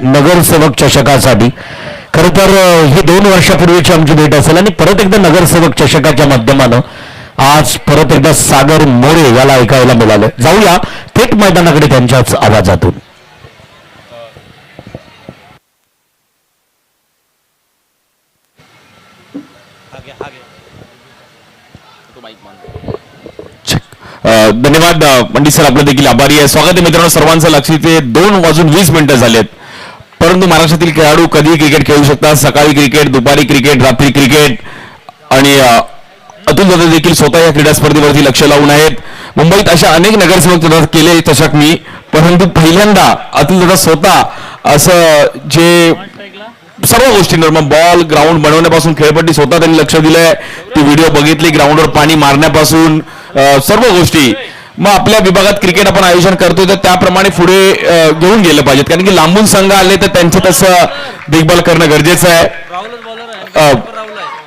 नगरसेवक चषकासाठी. खरं तर ही 2 वर्षापूर्वीची आमची भेट असेल आणि परत एकदा नगरसेवक चषकाच्या माध्यमानं आज परत एकदा सागर मोरे याला ऐकायला मिळालं. जाऊया थेट मैदानाकडे त्यांच्याच आवाजातून. धन्यवाद पंडित सर, आपलं देखील आभारी आहे. स्वागत आहे मित्रांनो सर्वांचं. लक्ष इथे 2:20 झालेत, परंतु महाराष्ट्रातील खेळाडू कधीही क्रिकेट खेळू शकतात. सकाळी क्रिकेट, दुपारी क्रिकेट, रात्री क्रिकेट. आणि अतुल दादा देखील स्वतः या क्रीडा स्पर्धेवरती लक्ष लावून आहेत. मुंबईत अशा अनेक नगरसेवक केले चषक मी, परंतु पहिल्यांदा अतुल दादा स्वतः असं जे सर्व गोष्टींवर, मग बॉल ग्राउंड बनवण्यापासून खेळपट्टी स्वतः त्यांनी लक्ष दिलंय. ती व्हिडिओ बघितली, ग्राउंडवर पाणी मारण्यापासून सर्व गोष्टी. मग आपल्या विभागात क्रिकेट आपण आयोजन करतोय तर त्याप्रमाणे पुढे घेऊन गेलं पाहिजेत, कारण की लांबून संघ आले तर त्यांचं तसं देखभाल करणं गरजेचं आहे.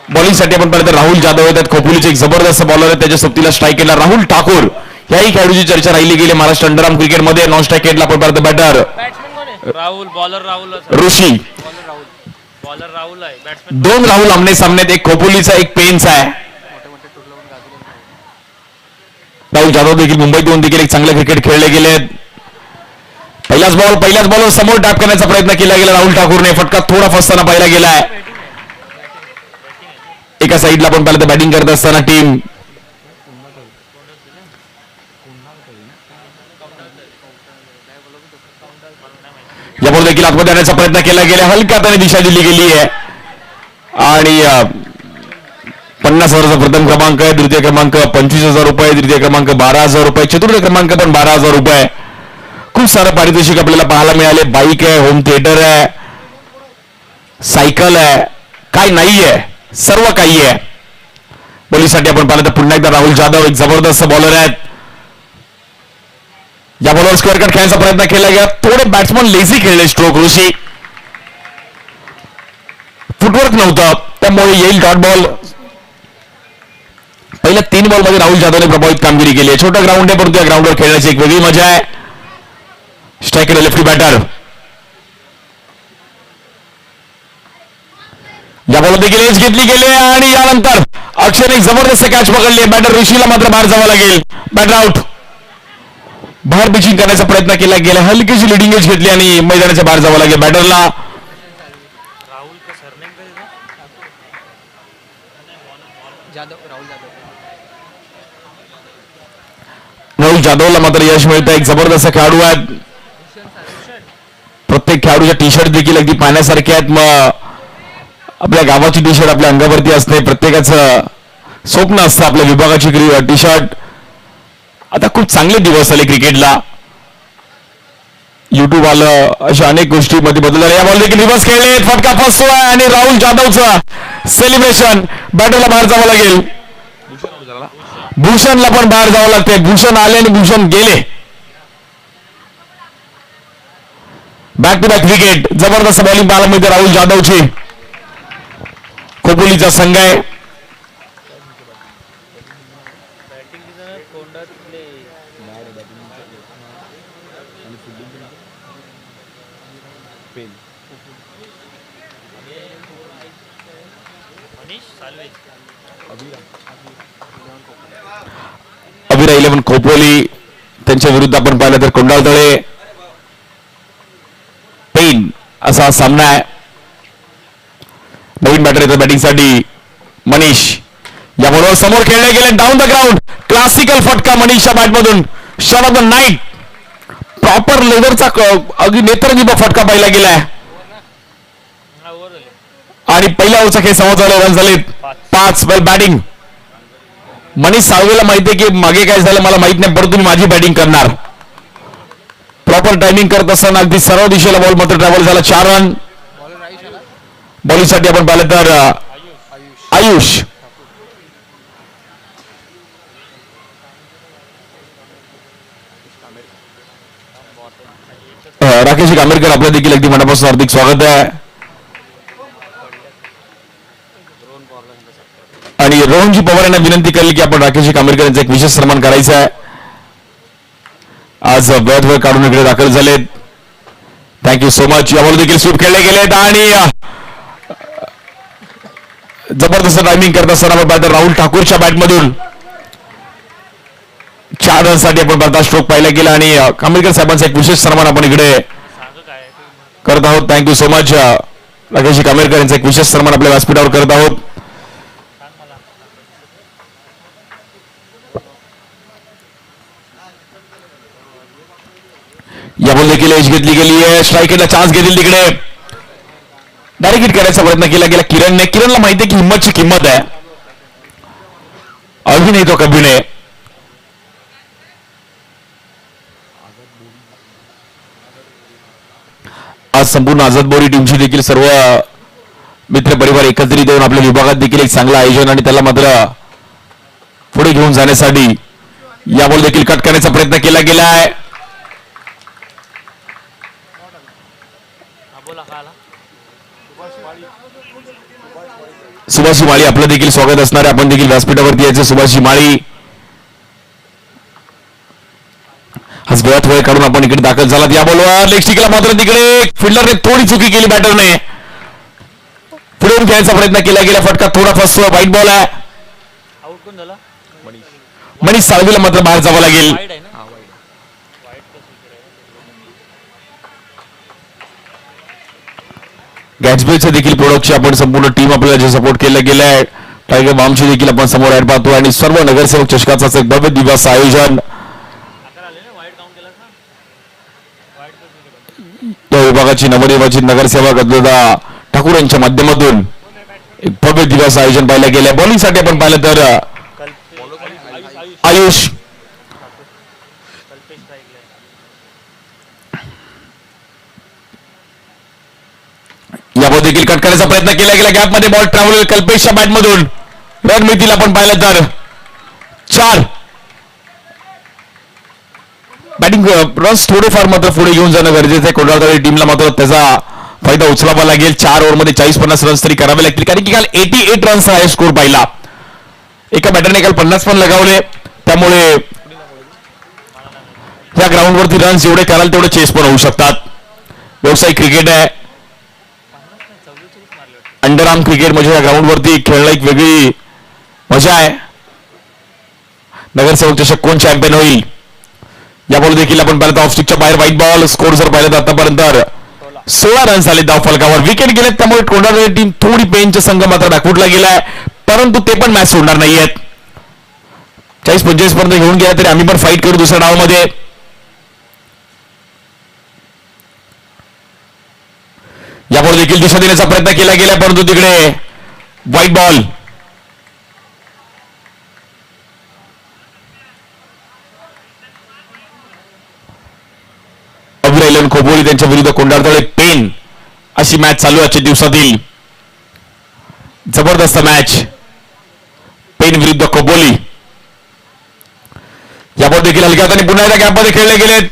बॉलिंगसाठी आपण पाहिलं तर राहुल जाधव आहेत, खोपोलीचे एक जबरदस्त बॉलर आहे, त्याच्या सोबतीला स्ट्राईक केला राहुल ठाकूर. याही खेळाडूची चर्चा राहिली गेली महाराष्ट्र अंडरआर्म क्रिकेटमध्ये. नॉन स्ट्राईक केटला आपण पाहिलं बॅटर राहुल, बॉलर राहुल, ऋषी. बॉलर राहुल आहे, बॅट्समॅन 2 राहुल आमने सामन्यात, एक खोपोलीचा एक पेन्स आहे. राहुल जाधव देखील मुंबईत येऊन देखील एक चांगले क्रिकेट खेळले गेले. पहिल्याच बॉलवर समोर टॅप करण्याचा प्रयत्न केला गेला राहुल ठाकूरने. फटका थोडा फसताना पाहिला गेलाय. एका साईडला आपण पाहिलं तर बॅटिंग करत असताना टीम यावर देखील आतमध्ये आणण्याचा प्रयत्न केला गेला. हलक्या हाताने दिशा दिली गेली आहे आणि 50,000चा प्रथम क्रमांक आहे, द्वितीय क्रमांक 25,000 रुपये, तृतीय क्रमांक 12,000 रुपये, चतुर्थ क्रमांक पण 12,000 रुपये. खूप सारं पारितोषिक आपल्याला पाहायला मिळाले. बाईक आहे, होम थिएटर आहे, सायकल आहे, काय नाही आहे, सर्व काही आहे. पोलिससाठी आपण पाहिलं तर पुन्हा एकदा राहुल जाधव एक जबरदस्त बॉलर आहेत. या बॉलर स्क्वेअर कट खेळण्याचा प्रयत्न केला गेला. थोडे बॅट्समन लेझी खेळले. स्ट्रोक ऋषी, फुटवर्क नव्हतं, त्यामुळे येईल डॉट बॉल. पहिल्या 3 बॉलमध्ये राहुल जाधवने प्रभावित कामगिरी केली आहे. छोटं ग्राउंड आहे, परंतु या ग्राउंडवर खेळण्याची एक वेगळी मजा आहे. Striker lefty batter. या बॉल देखील एज घेतली गेली आणि यानंतर अक्षरने एक जबरदस्त कॅच पकडली. बॅटर ऋषीला मात्र बाहेर जावं लागेल. Batter out. बाहेर पिचिंग करण्याचा प्रयत्न केला गेला. हलकीशी लिडिंग एज घेतली आणि मैदानाच्या बाहेर जावं लागेल बॅटरला. राहुल जाधवला मात्र यश मिळतं. एक जबरदस्त खेळाडू आहेत. प्रत्येक खेळाडूच्या टी शर्ट देखील अगदी पाहण्यासारखे आहेत. मग आपल्या गावाची टी शर्ट आपल्या अंगावरती असते. प्रत्येकाचं स्वप्न असतं आपल्या विभागाची टी शर्ट. आता खूप चांगले दिवस आले क्रिकेटला. युट्यूब आलं, अशा अनेक गोष्टी मध्ये बदल झाले. या बॉल देखील रिव्हर्स खेळले, फटका फसतोय आणि राहुल जाधवचं सेलिब्रेशन. बॅटरला बाहेर जावं लागेल. भूषणला पण बाहेर जावं लागते. भूषण आले आणि भूषण गेले. Back to back wicket. जबरदस्त बॉलिंग पाहायला मिळते राहुल जाधवची. खोपोलीचा संघ आहे. अभिरा 11 खोपोली. त्यांच्या विरुद्ध आपण पाहिलं तर कोंडाळतळे पेन असा सामना आहे. नवीन बॅटर येतो बॅटिंगसाठी मनीष. या बॉलवर समोर खेळले गेले. Down the ground. क्लासिकल फटका मनीषच्या बॅटमधून. Shot of the night. Proper लेवरचा अगदी नेत्रदीप फटका पाहिला गेलाय आणि पहिल्या ओव्हरचा खेळ समाप्त झाला. रन झाले 5. वेल बॅटिंग. मनीष साळवेला माहिती आहे की मागे काय झालं मला माहित नाही, परंतु मी माझी बॅटिंग करणार. प्रॉपर टायमिंग करत असताना अगदी सर्व दिशेला बॉल मात्र ट्रॅव्हल झाला. 4 रन. बॉलिंगसाठी आपण पाहिलं तर आयुष. राकेश कामेरकर आपल्या देखील अगदी मनापासून हार्दिक स्वागत आहे. आणि रोहनजी पवार यांना विनंती केली की आपण राकेश कामेरकर यांचा एक विशेष सन्मान करायचा आहे. आज वेळ काढून इकडे दाखल झालेत. Thank you so much. यावर देखील स्वीप खेळले गेलेत आणि जबरदस्त टायमिंग करत असताना बॅटर राहुल ठाकूरच्या बॅटमधून 4 रनसाठी आपण बॅटचा स्ट्रोक पाहिला गेला आणि कांबळेकर साहेबांचा एक विशेष सन्मान आपण इकडे सांग काय आहे ते. करत आहोत. Thank you so much. Rakeshji Kamblekar यांचा एक विशेष सन्मान आपल्या व्यासपीठावर करत आहोत. सांग मला. यावर देखील एज घेतली गेली आहे. स्ट्रायकरला चान्स घेतील तिकडे डायरेक्ट हिट करायचा प्रयत्न केला गेला किरणने. किरणला माहिती आहे की हिंमतची किंमत आहे. अभी नाही तो कभी नाही. आज संपूर्ण आझाद बोरी टीमची देखील सर्व मित्र परिवार एकत्रित येऊन आपल्या विभागात देखील एक चांगलं आयोजन आणि त्याला मात्र पुढे घेऊन जाण्यासाठी यावर देखील कट करण्याचा प्रयत्न केला गेला आहे. हा बोला का आला. सुभाषी माळी आपलं देखील स्वागत असणार आहे. आपण देखील व्यासपीठावरती यायचे. सुभाषी माळी आज गळ्यात वेळ काढून आपण इकडे दाखल झालात. या बॉलवर लेग स्टिकला मात्र तिकडे फिल्डरने थोडी चुकी केली बॅटरने. पुढे खेळायचा प्रयत्न केला गेला. फटका थोडा फसतो. वाईट बॉल आहे. आउट कोण झाला. मनीष साळवीला मात्र बाहेर जावं लागेल. वाईड आहे ना. वाईड गॅट्सबेचं देखील प्रोडक्टची आपण संपूर्ण टीम आपल्याला जे सपोर्ट केलं गेलं आहे. टायगर बॉम्बची देखील आपण समोर ऍड पाहतो आणि सर्व नगरसेवक चषकाचं एक भव्य दिवस आयोजन आले ना. वाईड काउंट केला ना. वाईड या विभागाची नवनिर्वाचित नगरसेवक अब्दुल्ला ठाकूर यांच्या माध्यमातून एक भव्य दिवस आयोजन पाहिलं गेलं. बॉलिंगसाठी आपण पाहिलं तर आयुष कल्पेश स्ट्राईकला. यावर देखील कट करण्याचा प्रयत्न केला गेला. गॅपमध्ये बॉल ट्रॅव्हल कल्पेशच्या बॅटमधून रन मिळतील आपण पाहिलं तर 4. बॅटिंग रन्स थोडेफार मात्र पुढे घेऊन जाणं गरजेचं आहे. कोल्हापूर टीमला मात्र त्याचा फायदा उचलावा लागेल. 4 ओव्हरमध्ये 40-50 रन्स तरी करावे लागतील कारण की काल 88 रन्स हा स्कोर पाहिला. एका बॅटरने काल 50 पण लगावले. त्यामुळे या ग्राउंडवरती रन्स जेवढे कराल तेवढे चेस पण होऊ शकतात. व्यावसायिक क्रिकेट आहे. अंडरआर्म क्रिकेट म्हणजे या ग्राउंडवरती खेळणं एक वेगळी मजा आहे. नगरसेवक चषक कोण चॅम्पियन होईल यामुळे देखील आपण पाहिलं ऑफ स्टिकच्या बाहेर व्हाईट बॉल. स्कोर जर पाहिलं तर आतापर्यंत 16 रन्स आले धाव फलकावर. विकेट गेलेत त्यामुळे कोंढाळी टीम थोडी पेनचे संघ मात्र बॅकफुटला गेलाय परंतु ते पण मॅच सोडणार नाहीयेत. 40-45 पर्यंत घेऊन गेला तरी आम्ही पण फाईट करू दुसऱ्या डावामध्ये. यामुळे देखील दिशा देण्याचा प्रयत्न केला गेला परंतु तिकडे व्हाईट बॉल. अभिरायलन खोपोली त्यांच्या विरुद्ध कोंढाळतळे पेन अशी मॅच चालू आजच्या दिवसातील. जबरदस्त मॅच पेन विरुद्ध खोपोली. यावर देखील हलक्या हाताने पुन्हा एकदा गॅपमध्ये खेळले गेलेत.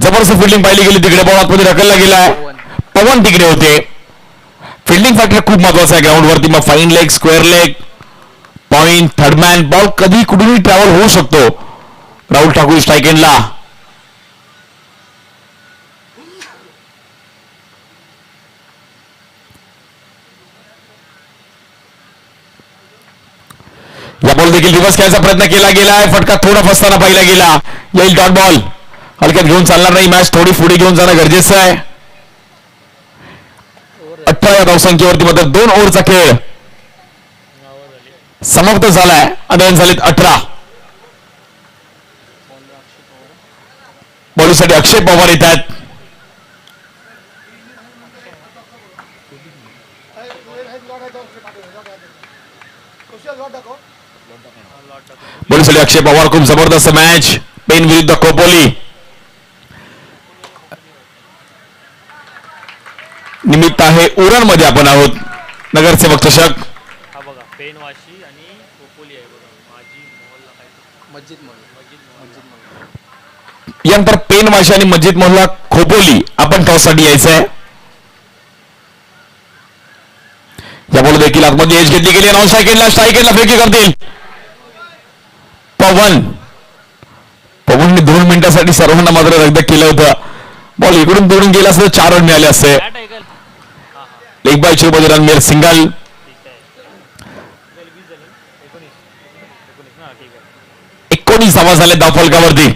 जबरदस्त फिल्डिंग पाहिली गेली. तिकडे बॉल आतमध्ये ढकलला गेलाय. पवन तिकडे होते. फिल्डिंग फॅक्टर खूप महत्वाचा आहे ग्राउंडवरती. मग fine leg, square leg, point, third man ball कधी कुठूनही ट्रॅव्हल होऊ शकतो. राहुल ठाकूर स्ट्राईक एंडला. या बॉल देखील रिव्हर्स खेळायचा प्रयत्न केला गेलाय. फटका थोडा फसताना पाहिला गेला. येईल डॉट बॉल. हलक्यात घेऊन चालणार नाही. मॅच थोडी पुढे घेऊन जाणं गरजेचं आहे. 18 धावसंख्येवरती मात्र 2 ओव्हरचा खेळ समाप्त झालाय. आता झालेत 18. बॉलिंगसाठी अक्षय पवार येत आहेत. बॉलिंगसाठी अक्षय पवार. खूप जबरदस्त मॅच पेन विरुद्ध खोपोली. निमित्त आहे उरणमध्ये आपण आहोत. नगरसेवक चषक. हा बघा पेनवाशी आणि कोपोली आहे बघा. माझी मोहल्ला काय मस्जिद मोहल्ला. यानंतर पेनवाशी आणि मस्जिद मोहल्ला खोपोली आपण टॉससाठी यायचं आहे. या बॉल देखील आतमध्ये एज घेतली गेली. नॉन स्ट्राईकेटला फेकी करतील. पवनने 2 मिनिटांसाठी सर्वांना मात्र रद्द केलं होतं बॉल इकडून तिकडून गेला असता 4 रन मिळाले असते. बॅट आहे का? हां हां लेग बाय मध्ये रन मिळेल सिंगल. ठीक आहे. 20 झाले 19 हां ठीक आहे. 19 धावा झाले धावफलकावरती.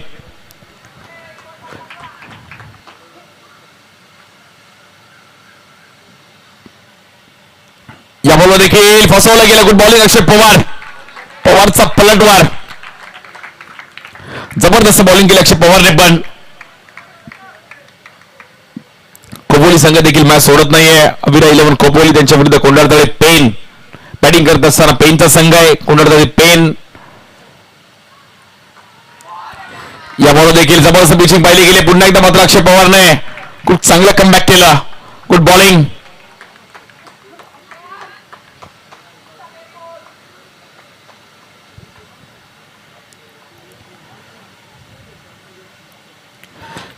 या बॉलवर देखील फसवला गेला. Good bowling Akshay Pawar. पवारचा पलटवार. जबरदस्त बॉलिंग केली अक्षय पवारने पण. खोपोली संघ देखील मॅच सोडत नाहीये. अविरा 11 खोपोली त्यांच्या विरुद्ध कोंडाळतळे पेन. बॅटिंग करत असताना पेनचा संघ आहे. कोंडाळतळे पेन. या बॉलवर देखील जबरदस्त पिचिंग पाहिली गेली. पुन्हा एकदा मात्र अक्षय पवारने खूप चांगलं कमबॅक केलं. Good bowling.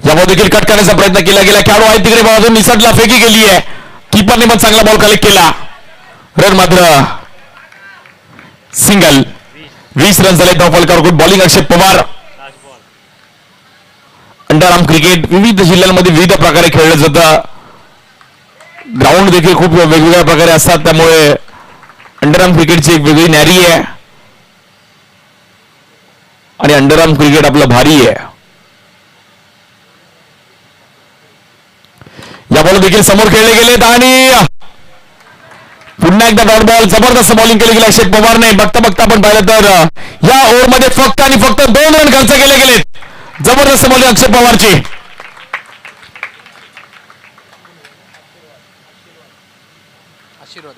यावर देखील कट करण्याचा प्रयत्न केला गेला. खेळाडू आहे तिकडे बाजून निसटला. फेकी गेली आहे. कीपरने पण चांगला बॉल कलेक्ट केला. रन मात्र सिंगल. 20 रन झाले धावफलकावर. Good bowling Akshay Pawar. Last ball. Underarm cricket विविध जिल्ह्यांमध्ये विविध प्रकारे खेळलं जातं. ग्राउंड देखील खूप वेगवेगळ्या प्रकारे असतात. त्यामुळे अंडरआर्म क्रिकेटची एक वेगळी न्यारी आहे आणि अंडरआर्म क्रिकेट आपलं भारी आहे. या बॉल देखील समोर खेळले गेलेत आणि पुन्हा एकदा डॉट बॉल. जबरदस्त बॉलिंग केली गेली अक्षय पवारने. बघता बघता आपण पाहिलं तर या ओव्हरमध्ये फक्त आणि फक्त 2 रन खर्च केले गेलेत. जबरदस्त बॉलिंग अक्षय पवारची. आशीर्वाद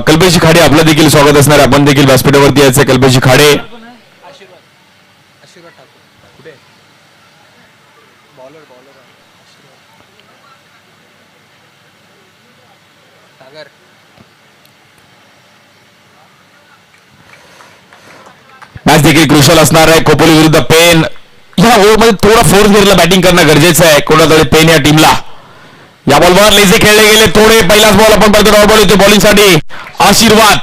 कल्पेशी खाडे आपलं देखील स्वागत असणार. आपण देखील व्यासपीठावरती यायचं. कल्पेशी खाडे. आशीर्वाद आशीर्वाद ठाकूर कुठे बॉलर आशीर्वाद सागर. मॅच देखील क्रुशल असणार आहे. खोपोली विरुद्ध पेन. या ओव्हरमध्ये थोडा फोर्थ गिअरला बॅटिंग करणं गरजेचं आहे कोणाकडे पेन या टीमला. या बॉलवर लेझे खेळले गेले थोडे. पहिलाच बॉल आपण पाहतो. डॉट बॉल येतो बॉलिंगसाठी आशीर्वाद.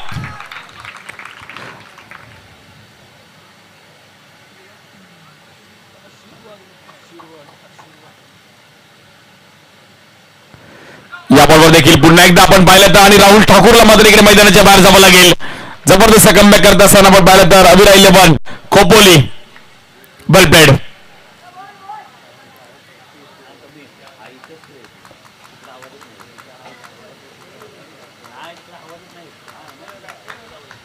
या बॉलवर देखील पुन्हा एकदा आपण पाहिलं तर आणि राहुल ठाकूरला मात्र इकडे मैदानाच्या बाहेर जावं लागेल. जबरदस्त कमबॅक करत असताना आपण पाहिलं तर अविरा 11 खोपोली बलपेड.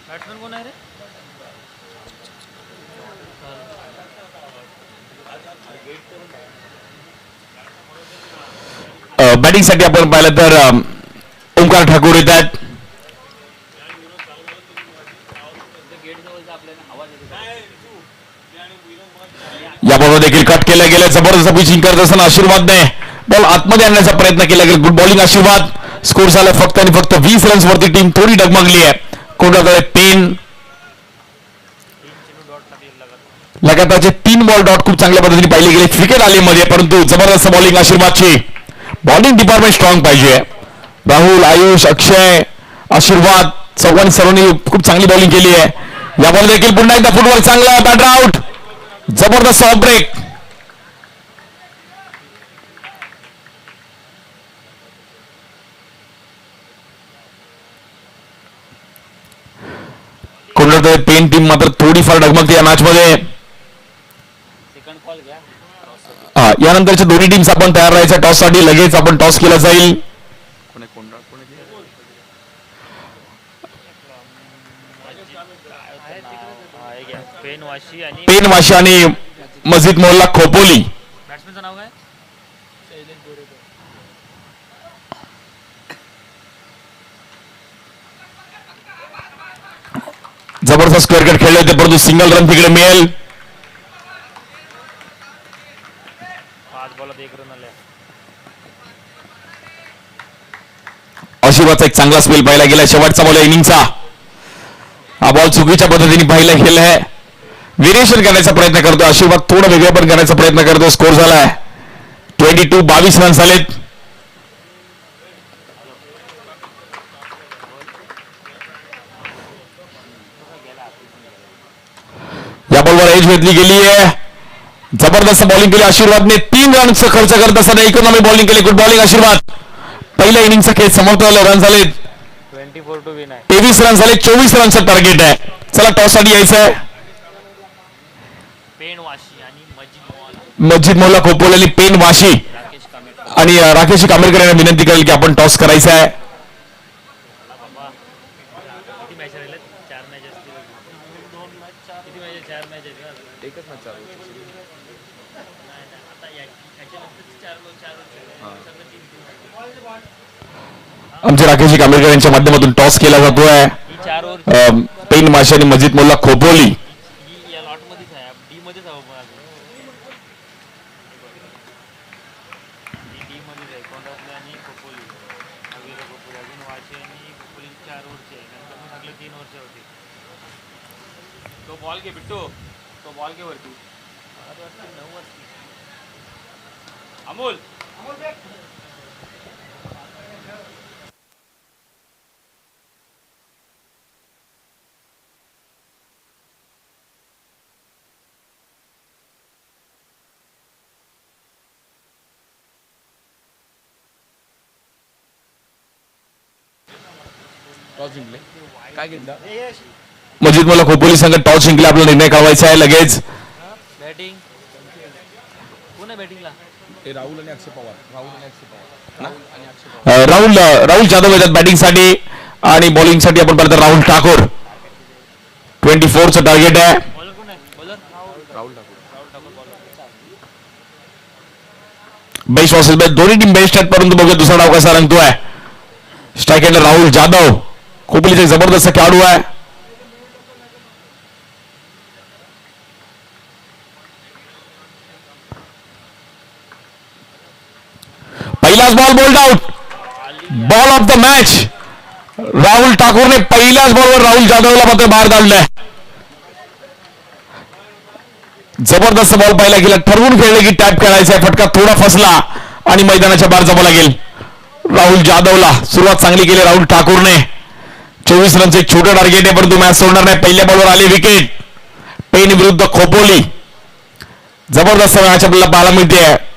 बॅट्समॅन कोण आहे रे? बॅटिंगसाठी आपण पाहिलं तर ओंकार ठाकूर येत आहेत. या बॉलवर देखील कट केलं गेलं. जबरदस्त पिचिंग करत असताना आशीर्वादने बॉल आतमध्ये आणण्याचा प्रयत्न केला गेला. गुड बॉलिंग आशीर्वाद. स्कोर झाला फक्त आणि फक्त 20 रन्स वरती. टीम थोडी डगमगली आहे. कोणाकडे पेन. लगातारचे 3 बॉल डॉट खूप चांगल्या पद्धतीने पाहिले गेले. क्रिकेट आली मध्ये परंतु जबरदस्त बॉलिंग आशीर्वादची. बॉलिंग डिपार्टमेंट स्ट्रॉंग पाहिजे. राहुल आयुष अक्षय आशीर्वाद सर्वांनी खूप चांगली बॉलिंग केली आहे. या बॉल देखील पुन्हा एकदा फुटबॉल चांगला. Batter out. जबरदस्त ऑफ ब्रेक. कोणत्या पेन टीम मात्र थोडीफार डगमगते या मॅच मध्ये. सेकंड कॉल घ्या. यानंतरच्या दोन्ही टीम्स आपण तयार राहायच्या टॉस साठी. लगेच आपण टॉस केला जाईल. पेन वाशी आणि मस्जिद मोहल्ला खोपोली. बॅट्समॅनचं नाव काय? जबरदस्त स्क्वेअर कट खेळले होते परंतु सिंगल रन तिकडे मिळेल. 5 बॉलात 1 रन आले. आशीर्वादचा एक चांगला स्पेल पाहिला गेला. शेवटचा बॉल इनिंगचा. हा बॉल चुकीच्या पद्धतीने पाहिला गेला आहे. व्हेरिएशन करण्याचा प्रयत्न करतो आशीर्वाद. थोडं वेगळं पण करण्याचा प्रयत्न करतो. स्कोर झालाय 22 रन झालेत. बॉलवर एज घेतली गेली आहे. जबरदस्त बॉलिंग केली आशीर्वादने. 3 रनचा खर्च करत असताना इकॉनॉमी बॉलिंग केली. गुड बॉलिंग आशीर्वाद. पहिल्या इनिंगचा खेळ समाप्त झाला. रन झाले 24 to win आहे. 23 रन झाले. 24 रनचं टार्गेट आहे. चला टॉस साठी यायचं आहे. पेन वाशी आणि मजीद मोहला. मस्जिद मोहल्ला खोपोली पेन वाशी राकेश कामेटकर. आणि राकेश कांबेकर यांना विनंती करेल की आपण टॉस करायचा आहे. बाबा किती मॅच राहिल्यात? 4 मॅच असतील. 2 मॅच 4. किती मॅच? 4 मॅच आहेत का? एकच मॅच चालू आहे. नाही आता याच्यानंतर 4 सगळं 3 आमचे राकेश कांबेकर यांच्या माध्यमातून टॉस केला जातोय. ही 4 ओव्हर पेन वाशी आणि मस्जिद मोहल्ला खोपोली. ही या लॉट मध्येच आहे. डी मध्येच आहे बाबा. डी मध्येच आहे. कोंडातले आणि खोपोली. अगदी खोपोली अजून वाशी आणि खोपोली 4 ओव्हरचे आहे. नंतर मग सगळे 3 ओव्हरचे होते. तो बॉल घे बिट्टू. तो बॉल घे वरती. 9 वाजता. अमोल टॉस जिंकले. काय घेतलं? मस्जिद मोहल्ला खोपोली संघ टॉस जिंकला. आपला निर्णय कळवायचा आहे लगेच. बॅटिंग कोण आहे बॅटिंगला? ते राहुल आणि अक्षय पवार. राहुल आणि अक्षय पवार. राहुल जाधव येतात बॅटिंगसाठी आणि बॉलिंगसाठी आपण पाहिलं तर राहुल ठाकूर. 24चं टार्गेट आहे. बॉलर कोण आहे? Bowler Rahul Thakur. Bowler best versus best. दोन्ही टीम बेस्ट आहेत परंतु बघूया दुसरा डाव कसा रंगतोय. स्ट्राईक एंडर राहुल जाधव खोपोलीचा जबरदस्त खेळाडू आहे. पहिलाच ball bold out. Ball of the match. Rahul ठाकूरने पहिल्याच बॉलवर राहुल जाधवला मात्र बाहेर काढलंय. जबरदस्त बॉल पाहिला गेला. ठरवून खेळले की टॅप खेळायचा आहे. फटका थोडा फसला आणि मैदानाच्या बाहेर जमा लागेल. राहुल जाधवला सुरुवात चांगली केली राहुल ठाकूरने. 24 रनचे एक छोटं टार्गेट आहे परंतु मॅच सोडणार नाही. पहिल्या बॉलवर आले विकेट. पेन विरुद्ध खोपोली. जबरदस्त मॅच आपल्याला पाहायला मिळते.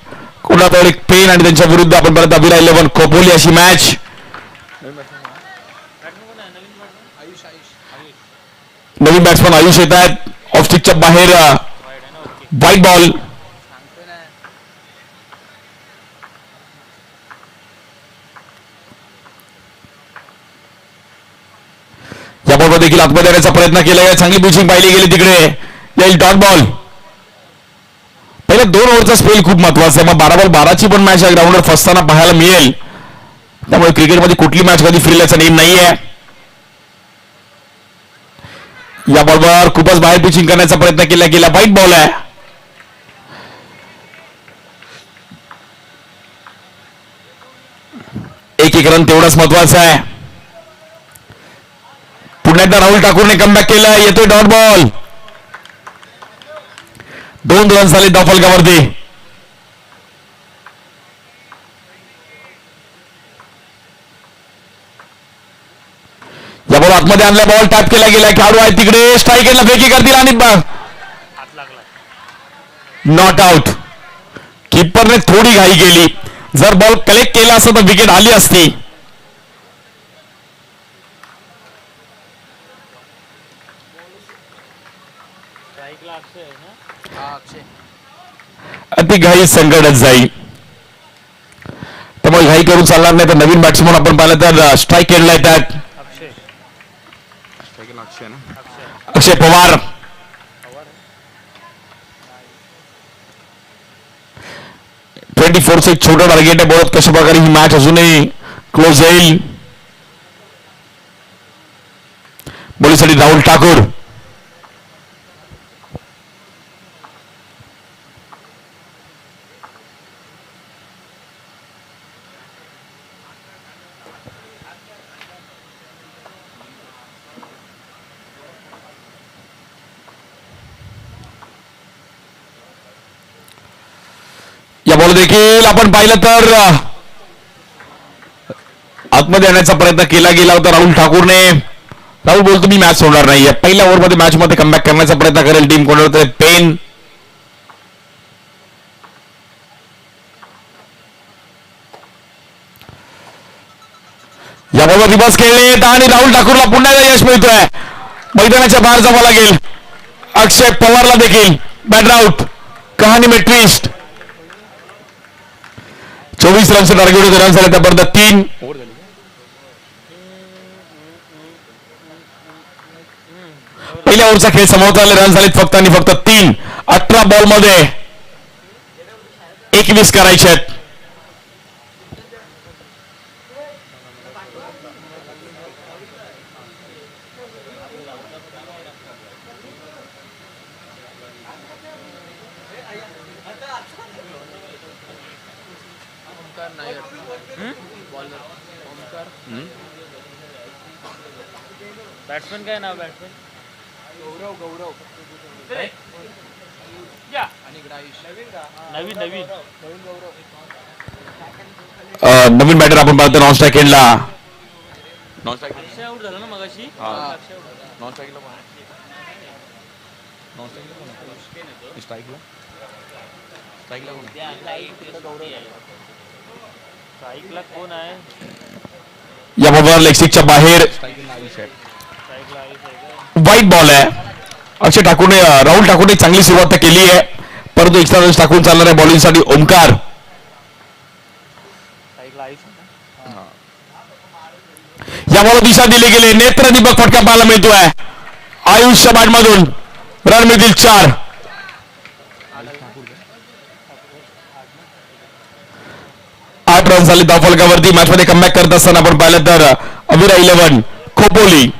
कोणाकडे पेन आणि त्यांच्या विरुद्ध आपण परत अभिरा 11 खोपोली अशी मॅच. नवीन बॅट्समन आयुष येत आहेत. ऑफ स्टिकच्या बाहेर व्हाईट बॉल. या बॉलवर देखील आतमध्ये येण्याचा प्रयत्न केला. चांगली पिचिंग पाहिली गेली तिकडे. येईल डॉट बॉल. पहिल्या 2 ओव्हरचा स्पेल खूप महत्वाचा आहे. मग 12 बॉल 12ची पण मॅच या ग्राउंडवर फसताना पाहायला मिळेल. त्यामुळे क्रिकेटमध्ये कुठली मॅच कधी फिरल्याचा नेम नाहीये. या बॉलवर खूपच बाहेर पिचिंग करण्याचा प्रयत्न केला गेला. व्हाईट बॉल आहे. एक रन तेवढाच महत्वाचा आहे. पुन्हा एकदा राहुल ठाकूरने कमबॅक केलं. येतोय डॉट बॉल. 2 रन झाले धावफलकावरती. या बॉल आतमध्ये आणला. बॉल टॅप केला गेला. खेळाडू आहे तिकडे. स्ट्राईक एंडला फेकी करतील आणि हात लागला. Not out. कीपरने थोडी घाई केली. जर बॉल कलेक्ट केला असता तर विकेट आली असती. स्ट्राईकला अक्षय आहे ना? हा अक्षय. अति घाई संकटच जाईल. त्यामुळे घाई करून चालणार नाही. तर नवीन बॅट्समन आपण पाहिलं तर स्ट्राईक एंडला येतात. अक्षय अक्षय ना. अक्षय पवार. 24चं एक छोटं टार्गेट आहे. बघत कशा प्रकारे ही मॅच अजूनही क्लोज जाईल. बॉलिंगसाठी राहुल ठाकूर. या बॉल देखील आपण पाहिलं तर आतमध्ये येण्याचा प्रयत्न केला गेला होता राहुल ठाकूरने. राहुल बोलतो मी मॅच सोडणार नाहीये. पहिल्या ओव्हरमध्ये मॅच मध्ये कमबॅक करण्याचा प्रयत्न करेल टीम कोणाला पेन. या बरोबर रिवर्स खेळलेत आणि राहुल ठाकूरला पुन्हा एकदा यश मिळतोय. मैदानाच्या बाहेर जावं लागेल. अक्षय पवारला देखील बॅट आउट. कहाणी में ट्विस्ट. 24 रनचे टार्गेट होते. रन झाले त्यापर्यंत 3. पहिल्या ओव्हरचा खेळ समाप्त झाले. रन झालेत फक्त आणि फक्त 3. 18 बॉल मध्ये 21 करायचे आहेत. बॅट्समॅन काय नाव बॅट्समॅन? गौरव नवीन नवीन नवीन बॅटर आपण पाहतो नॉन स्ट्राईक एंडला. अक्षय आउट झाला ना मगाशी. स्ट्राईकला कोण आहे? या बरोबर लेगस्टिकच्या बाहेर वाईट बॉल आहे. अक्षय ठाकूरने राहुल ठाकूरने चांगली सुरुवात तर केली आहे परंतु एक्स्ट्रा रन्स टाकून चालणार आहे बॉलिंगसाठी ओमकार. यामुळे दिशा दिली गेली. नेत्रदीपक फटका पाहायला मिळतोय. आयुष्य बॅट मधून रन मिळतील 4. 8 रन झाले धावफलकावरती. मॅच मध्ये कमबॅक करत असताना आपण पाहिलं तर अविरा 11 खोपोली.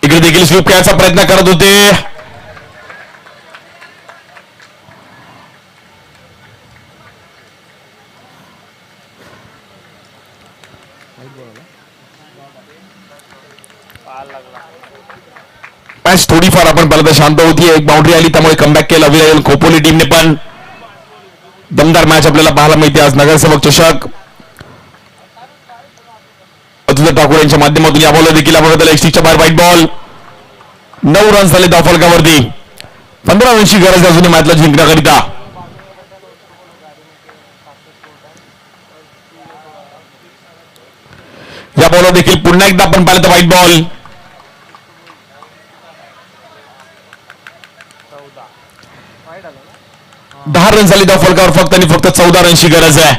इकडे देखील स्वीप खेळायचा प्रयत्न करत होते. मॅच थोडीफार आपण पाहिलं तर शांत होती. एक बाउंड्री आली त्यामुळे कमबॅक केलं अविरा खोपोली टीमने. पण दमदार मॅच आपल्याला पाहायला मिळते आज नगरसेवक चषक. अतुल ठाकूर यांच्या माध्यमातून या बॉलर देखील आपण लेगस्टिकच्या बाहेर व्हाईट बॉल. 9 रन झाले धावफलकावरती. 15 रनची गरज अजूनही मॅचला जिंकण्याकरिता. या बॉलर देखील पुन्हा एकदा आपण पाहिलं तर व्हाईट बॉल. 10 रन झाली धावफलकावर फक्त आणि फक्त 14 रनची गरज आहे.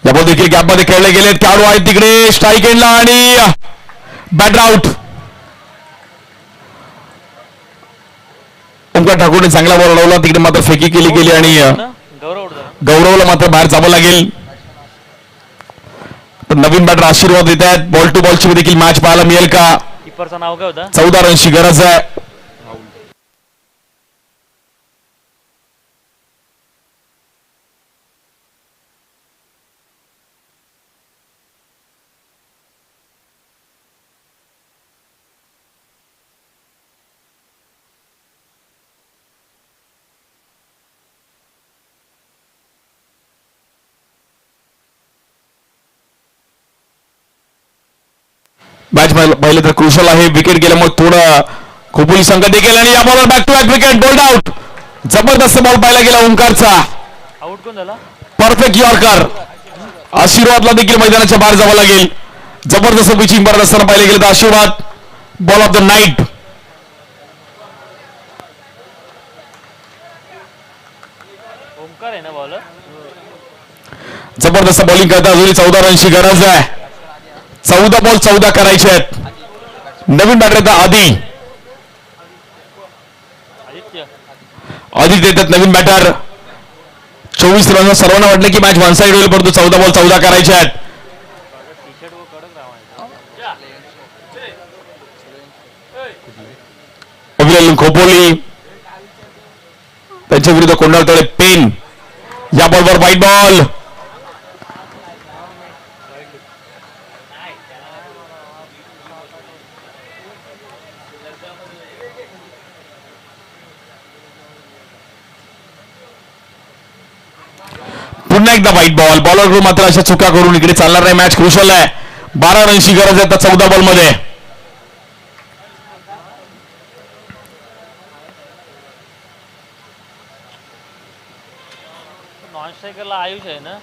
या बॉल देखील गॅप मध्ये खेळले गेले. खेळाडू आहेत तिकडे स्ट्राईक एंडला आणि बॅट आउट. ओमकार ठाकूरने चांगला बॉल लावला तिकडे मात्र फेकी केली गेली आणि गौरवला मात्र बाहेर जावं लागेल. नवीन बॅटर आशीर्वाद देत आहेत. बॉल टू बॉलची देखील मॅच पाहायला मिळेल का? कीपरचं नाव काय होतं? 14 रनची गरज आहे. मॅच पाहिलं तर क्रुशल आहे. विकेट गेल्यामुळे थोडं खोपोली संघ देखील आणि या bowler back to back wicket bowled out. जबरदस्त बॉल पाहिला गेला ओमकारचा. आउट कोण झाला? Perfect yorker. आशीर्वादला देखील मैदानाच्या बाहेर जावं लागेल. जबरदस्त पिचिंग करत असताना पाहिले गेले तर आशीर्वाद ball of the night. Omkar आहे ना बॉलर. जबरदस्त बॉलिंग करता. अजूनही 14 रनची गरज आहे. 14 बॉल 14 करायचे आहेत. नवीन बॅटर येतात आधी. आधी देतात नवीन बॅटर. 24 रन. सर्वांना वाटलं की मॅच वन साइड होईल परंतु 14 बॉल 14 करायचे आहेत. खोपोली त्यांच्या विरुद्ध कोंडाळतळे पेन. या बॉलवर व्हाईट बॉल. पुन्हा एकदा व्हाईट बॉल. बॉलर मात्र अशा चुका करून इकडे चालणार नाही. मॅच क्रुशल आहे. 12 रनची गरज आहे 14 बॉलमध्ये. नॉन स्ट्रायकरला आयुष आहे ना.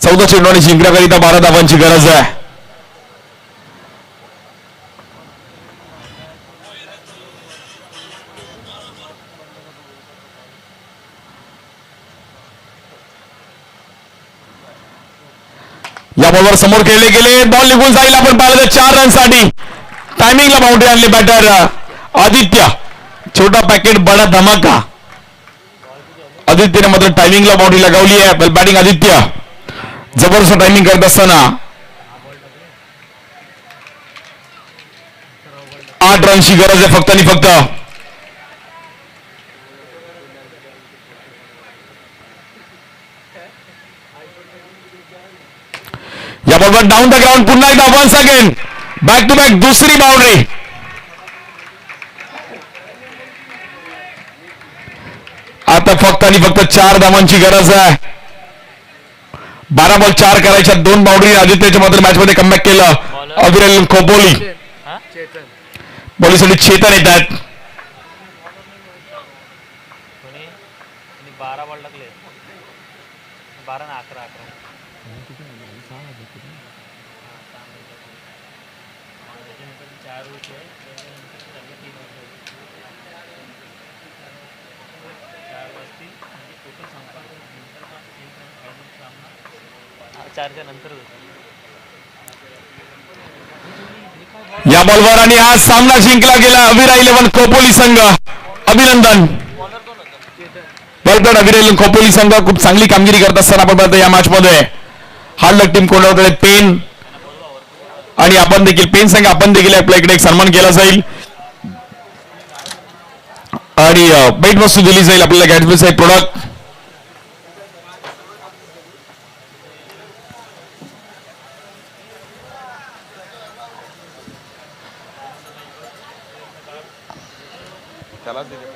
14 चेंडू आणि जिंकण्याकरिता 12 धावांची गरज आहे. या बॉलवर समोर खेळले गेले. बॉल निघून जाईल. आपण पाहिलं तर 4 रनसाठी टायमिंगला बाउंड्री आणली बॅटर आदित्य. छोटा पॅकेट बडा धमाका. आदित्यने मात्र टायमिंगला बाउंड्री लगावली आहे. वेल बॅटिंग आदित्य. जबरदस्त टायमिंग करत असताना 8 रनची गरज आहे फक्त आणि फक्त. या बॉलवर डाऊन द ग्राउंड पुन्हा एकदा once again back to back दुसरी बाउंड्री. आता फक्त आणि फक्त 4 धावांची गरज आहे. 12 बॉल 4 करायच्या 2 बाउंड्री. आदित्यच्या मात्र मॅच मध्ये कमबॅक केलं. अविरल खोपोली. बॉलिंगसाठी चेतन येत आहेत. कोणी 12 बॉल टाकले. 12 ना 11. चारच्या नंतर या बॉलवर आणि हा सामना जिंकला गेला अविरा 11 खोपोली संघ. अभिनंदन. वेलकम अविरा 11 खोपोली संघ. खूप चांगली कामगिरी करत असताना आपण पाहतो या मॅच मध्ये हार्ड टीम कोणाकडे पेन आणि आपण देखील पेन संघ आपण देखील आपल्या इकडे एक सन्मान केला जाईल आणि भेट वस्तू दिली जाईल आपल्याला. गॅट्सबीचा एक प्रोडक्ट त्यालाच दिले.